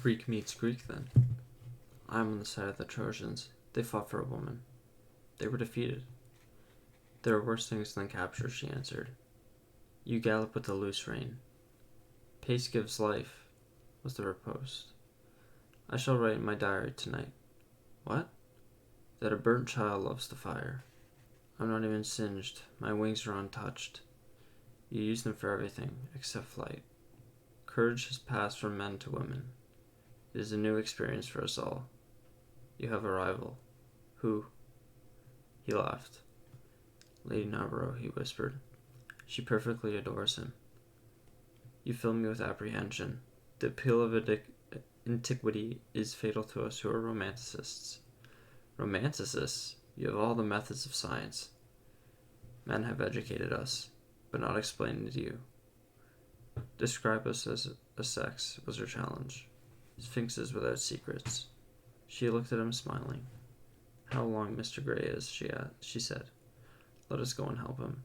Greek meets Greek, then. I'm on the side of the Trojans. They fought for a woman. They were defeated. There are worse things than capture, she answered. You gallop with a loose rein. Pace gives life, was the riposte. I shall write in my diary tonight. What? That a burnt child loves the fire. I'm not even singed. My wings are untouched. You use them for everything, except flight. Courage has passed from men to women. It is a new experience for us all. You have a rival. Who? He laughed. Lady Narborough, he whispered. She perfectly adores him. You fill me with apprehension. The appeal of antiquity is fatal to us who are romanticists. Romanticists? You have all the methods of science. Men have educated us, but not explained to you. Describe us as a sex, was her challenge. Sphinxes without secrets. She looked at him, smiling. How long Mr. Grey is, she said. Let us go and help him.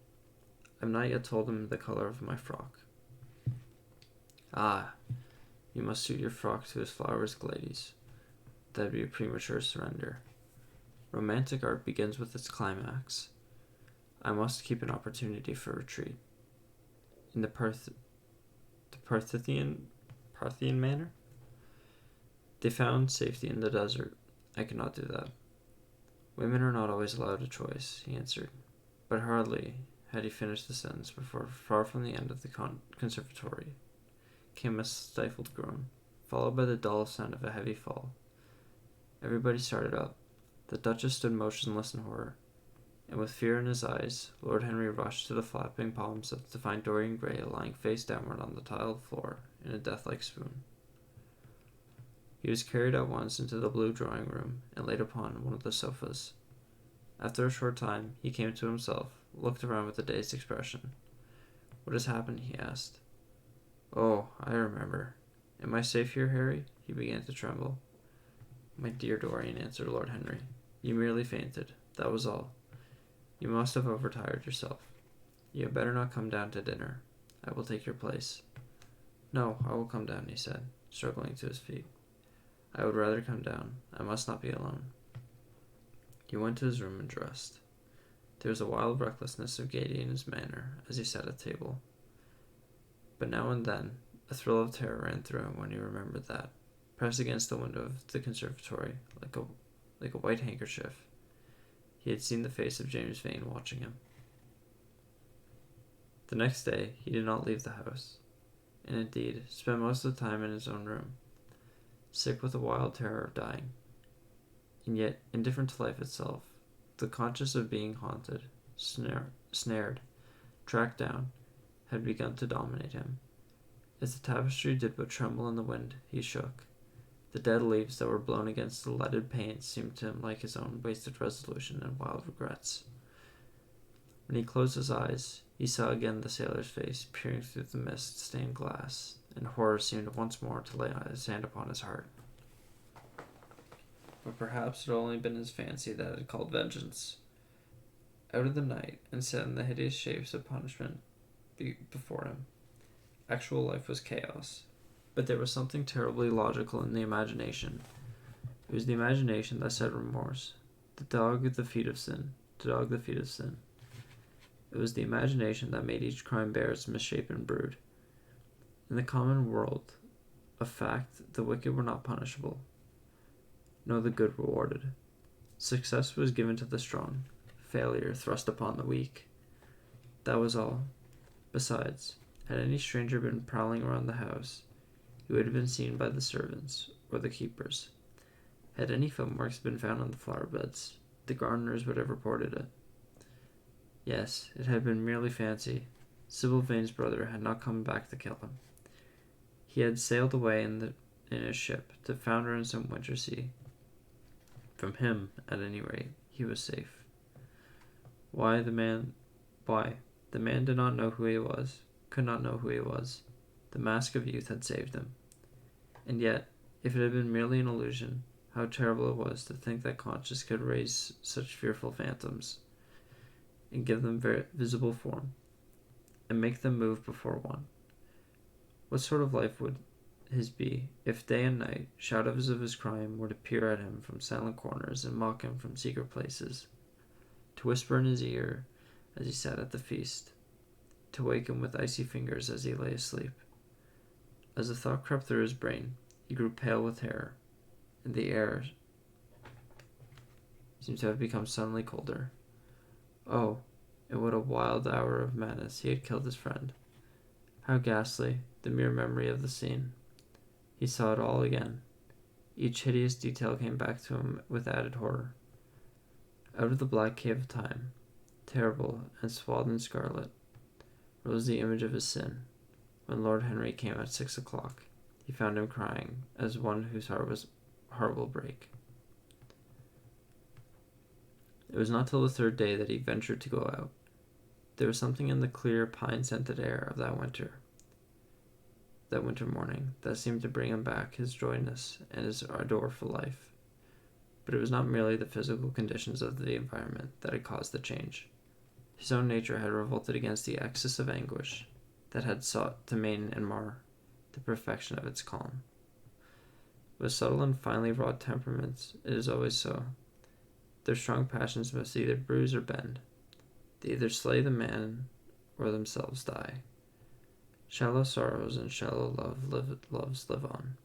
I've not yet told him the color of my frock. Ah, you must suit your frock to his flowers, ladies. That'd be a premature surrender. Romantic art begins with its climax. I must keep an opportunity for retreat. In the Parthian manner? They found safety in the desert. I cannot do that. Women are not always allowed a choice, he answered. But hardly had he finished the sentence before, far from the end of the conservatory, came a stifled groan, followed by the dull sound of a heavy fall. Everybody started up. The Duchess stood motionless in horror, and with fear in his eyes, Lord Henry rushed to the flapping palms to find Dorian Gray lying face downward on the tiled floor in a death-like swoon. He was carried at once into the blue drawing-room and laid upon one of the sofas. After a short time, he came to himself, looked around with a dazed expression. What has happened? He asked. Oh, I remember. Am I safe here, Harry? He began to tremble. My dear Dorian, answered Lord Henry, you merely fainted. That was all. You must have overtired yourself. You had better not come down to dinner. I will take your place. No, I will come down, he said, struggling to his feet. I would rather come down. I must not be alone. He went to his room and dressed. There was a wild recklessness of gaiety in his manner as he sat at table. But now and then, a thrill of terror ran through him when he remembered that, pressed against the window of the conservatory, like a white handkerchief, he had seen the face of James Vane watching him. The next day, he did not leave the house, and indeed spent most of the time in his own room, sick with a wild terror of dying, and yet indifferent to life itself, the conscious of being haunted, snared, tracked down, had begun to dominate him. As the tapestry did but tremble in the wind, he shook. The dead leaves that were blown against the leaded panes seemed to him like his own wasted resolution and wild regrets. When he closed his eyes, he saw again the sailor's face peering through the mist-stained glass, and horror seemed once more to lay his hand upon his heart. But perhaps it had only been his fancy that had called vengeance. Out of the night, and set in the hideous shapes of punishment before him, actual life was chaos. But there was something terribly logical in the imagination. It was the imagination that said remorse, to dog the feet of sin. It was the imagination that made each crime bear its misshapen brood. In the common world of fact, the wicked were not punishable, nor the good rewarded. Success was given to the strong, failure thrust upon the weak. That was all. Besides, had any stranger been prowling around the house, he would have been seen by the servants or the keepers. Had any footmarks been found on the flower beds, the gardeners would have reported it. Yes, it had been merely fancy. Sybil Vane's brother had not come back to kill him. He had sailed away in his ship to founder in some winter sea. From him, at any rate, he was safe. Why? The man did not know who he was, could not know who he was. The mask of youth had saved him. And yet, if it had been merely an illusion, how terrible it was to think that conscience could raise such fearful phantoms, and give them visible form, and make them move before one. What sort of life would his be if day and night shadows of his crime were to peer at him from silent corners and mock him from secret places, to whisper in his ear as he sat at the feast, to wake him with icy fingers as he lay asleep. As the thought crept through his brain, he grew pale with terror, and the air seemed to have become suddenly colder. Oh, in what a wild hour of madness he had killed his friend. How ghastly, the mere memory of the scene. He saw it all again. Each hideous detail came back to him with added horror. Out of the black cave of time, terrible and swathed in scarlet, rose the image of his sin. When Lord Henry came at 6 o'clock, he found him crying as one whose heart will break. It was not till the third day that he ventured to go out. There was something in the clear, pine-scented air of that winter morning, that seemed to bring him back his joyousness and his ardor for life. But it was not merely the physical conditions of the environment that had caused the change. His own nature had revolted against the excess of anguish that had sought to maim and mar the perfection of its calm. With subtle and finely wrought temperaments, it is always so. Their strong passions must either bruise or bend. They either slay the man or themselves die. Shallow sorrows and shallow loves live on.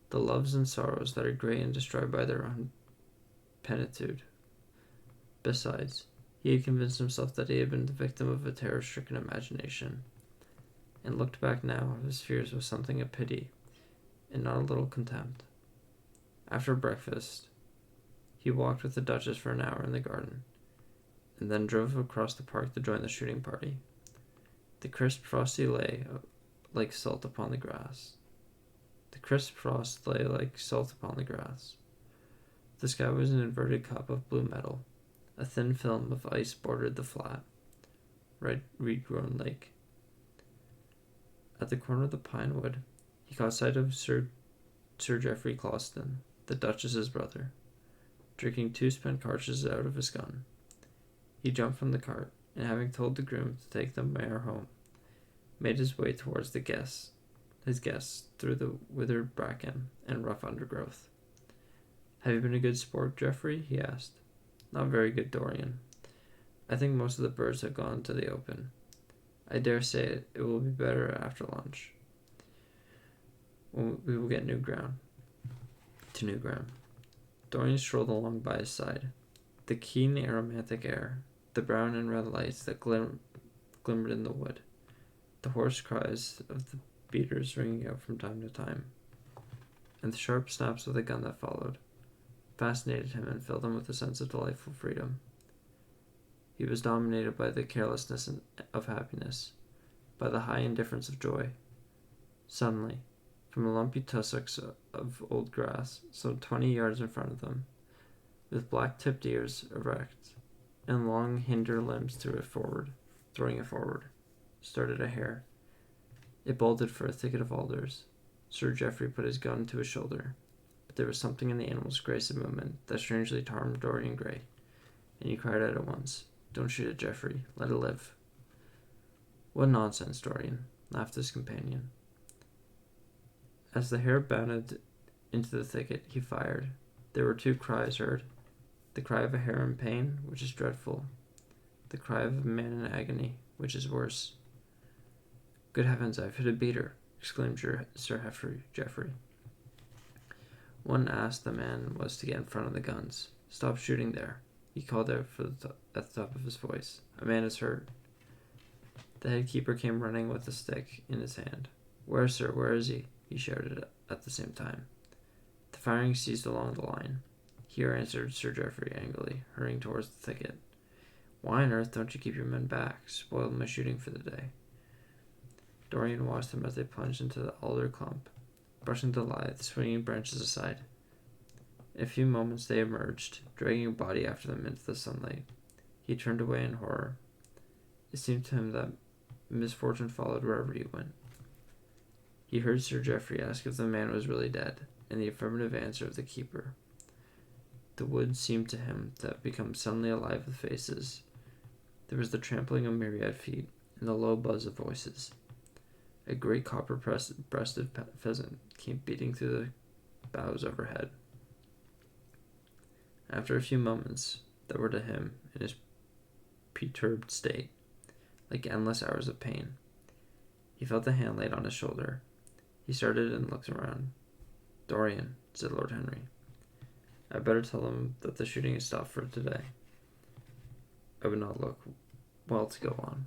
The loves and sorrows that are great and destroyed by their own plenitude. Besides, he had convinced himself that he had been the victim of a terror-stricken imagination, and looked back now of his fears with something of pity and not a little contempt. After breakfast, he walked with the Duchess for an hour in the garden, and then drove across the park to join the shooting party. The crisp frost lay like salt upon the grass. The sky was an inverted cup of blue metal. A thin film of ice bordered the flat, reed-grown lake. At the corner of the pine wood, he caught sight of Sir Geoffrey Clouston, the Duchess's brother, drinking 2 spent cartridges out of his gun. He jumped from the cart, and having told the groom to take the mare home, made his way towards his guests through the withered bracken and rough undergrowth. "Have you been a good sport, Geoffrey?" he asked. "Not very good, Dorian. I think most of the birds have gone to the open. I dare say it will be better after lunch, when we will get new ground." Dorian strolled along by his side. The keen aromatic air, the brown and red lights that glimmered in the wood, the hoarse cries of the beaters ringing out from time to time, and the sharp snaps of the gun that followed, fascinated him and filled him with a sense of delightful freedom. He was dominated by the carelessness of happiness, by the high indifference of joy. Suddenly, from the lumpy tussocks of old grass, some 20 yards in front of them, with black-tipped ears erect and long hinder limbs throwing it forward, started a hare. It bolted for a thicket of alders. Sir Geoffrey put his gun to his shoulder, but there was something in the animal's grace of movement that strangely charmed Dorian Gray, and he cried out at once, "Don't shoot it, Geoffrey. Let it live." "What nonsense, Dorian," laughed his companion. As the hare bounded into the thicket, he fired. There were 2 cries heard: the cry of a hare in pain, which is dreadful; the cry of a man in agony, which is worse. "Good heavens, I've hit a beater!" exclaimed Sir Geoffrey. One asked the man was to get in front of the guns. "Stop shooting there," he called out at the top of his voice. "A man is hurt." The head keeper came running with a stick in his hand. "Where, sir? Where is he?" he shouted at the same time. The firing ceased along the line. "Here," answered Sir Geoffrey angrily, hurrying towards the thicket. "Why on earth don't you keep your men back? Spoiled my shooting for the day." Dorian watched them as they plunged into the alder clump, brushing the lithe, swinging branches aside. In a few moments they emerged, dragging a body after them into the sunlight. He turned away in horror. It seemed to him that misfortune followed wherever he went. He heard Sir Geoffrey ask if the man was really dead, and the affirmative answer of the keeper. The wood seemed to him to have become suddenly alive with faces. There was the trampling of myriad feet, and the low buzz of voices. A great copper-breasted pheasant came beating through the boughs overhead. After a few moments that were to him, in his perturbed state, like endless hours of pain, he felt a hand laid on his shoulder. He started and looked around. "Dorian," said Lord Henry, "I'd better tell him that the shooting is stopped for today. It would not look well to go on."